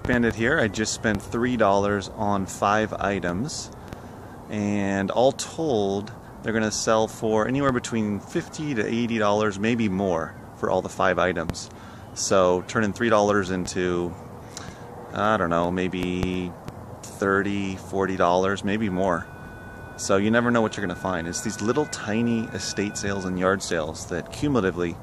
Bandit here. I just spent $3 on 5 items, and all told they're gonna sell for anywhere between $50 to $80, maybe more, for all the 5 items. So turning $3 into, I don't know, maybe $30, $40, maybe more. So you never know what you're gonna find. It's these little tiny estate sales and yard sales that cumulatively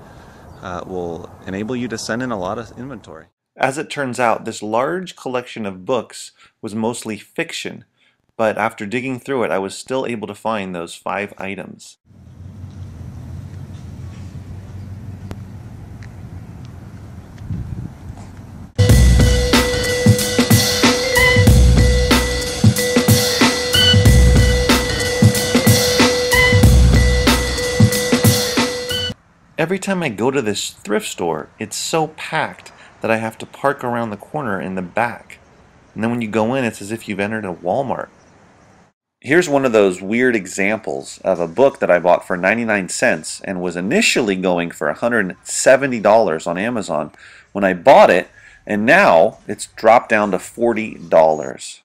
will enable you to send in a lot of inventory. As it turns out, this large collection of books was mostly fiction, but after digging through it, I was still able to find those 5 items. Every time I go to this thrift store, it's so packed that I have to park around the corner in the back. And then when you go in, it's as if you've entered a Walmart. Here's one of those weird examples of a book that I bought for 99 cents and was initially going for $170 on Amazon when I bought it, and now it's dropped down to $40.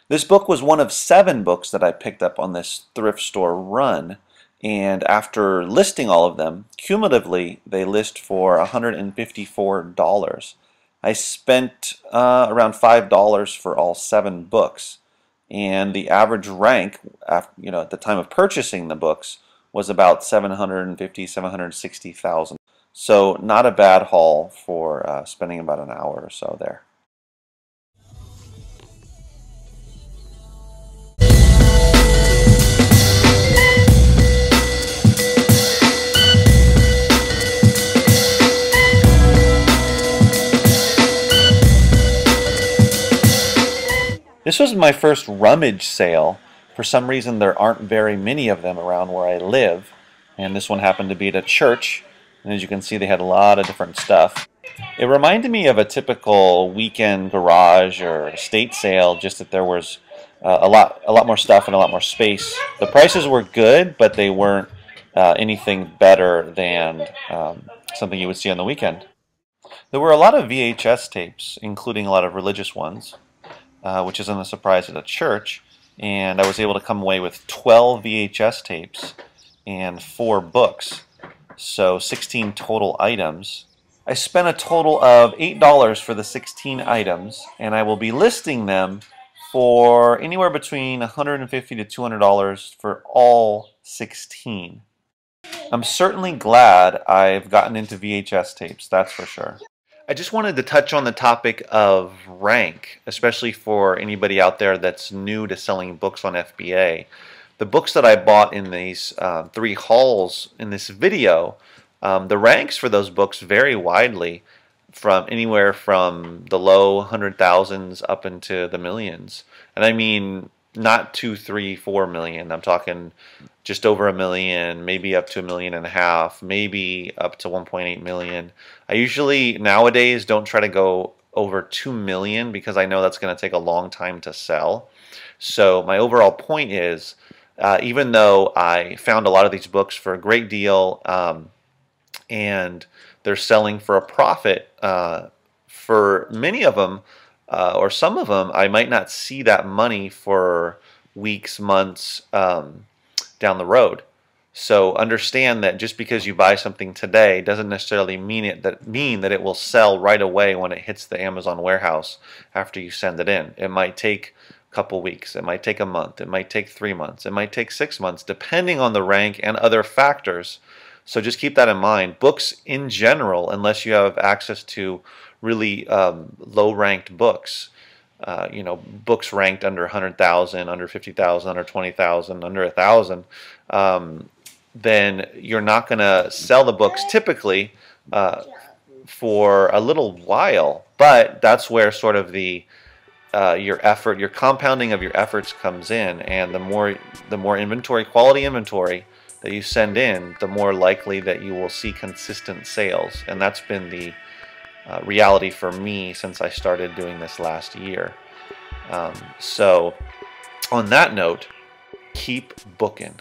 This book was one of 7 books that I picked up on this thrift store run. And after listing all of them, cumulatively, they list for $154. I spent around $5 for all 7 books. And the average rank, at the time of purchasing the books, was about 760,000. So not a bad haul for spending about an hour or so there. This was my first rummage sale. For some reason there aren't very many of them around where I live, and this one happened to be at a church, and as you can see they had a lot of different stuff. It reminded me of a typical weekend garage or estate sale, just that there was a lot more stuff and a lot more space. The prices were good, but they weren't anything better than something you would see on the weekend. There were a lot of VHS tapes, including a lot of religious ones. Which isn't a surprise at a church, and I was able to come away with 12 VHS tapes and 4 books, so 16 total items. I spent a total of $8 for the 16 items, and I will be listing them for anywhere between $150 to $200 for all 16. I'm certainly glad I've gotten into VHS tapes, that's for sure. I just wanted to touch on the topic of rank, especially for anybody out there that's new to selling books on FBA. The books that I bought in these 3 hauls in this video, the ranks for those books vary widely, from anywhere from the low 100,000s up into the millions. And I mean not 2, 3, 4 million. I'm talking just over $1 million, maybe up to $1.5 million, maybe up to 1.8 million. I usually nowadays don't try to go over 2 million because I know that's going to take a long time to sell. So my overall point is, even though I found a lot of these books for a great deal and they're selling for a profit, for many of them, or some of them, I might not see that money for weeks, months down the road. So understand that just because you buy something today doesn't necessarily mean that it will sell right away when it hits the Amazon warehouse after you send it in. It might take a couple weeks, it might take a month, it might take 3 months, it might take 6 months, depending on the rank and other factors. So just keep that in mind. Books in general, unless you have access to really low-ranked books, books ranked under 100,000, under 50,000, under 20,000, under 1,000, then you're not going to sell the books typically for a little while. But that's where sort of your effort, your compounding of your efforts comes in, and the more inventory, quality inventory that you send in, the more likely that you will see consistent sales. And that's been the reality for me since I started doing this last year. So on that note, keep booking.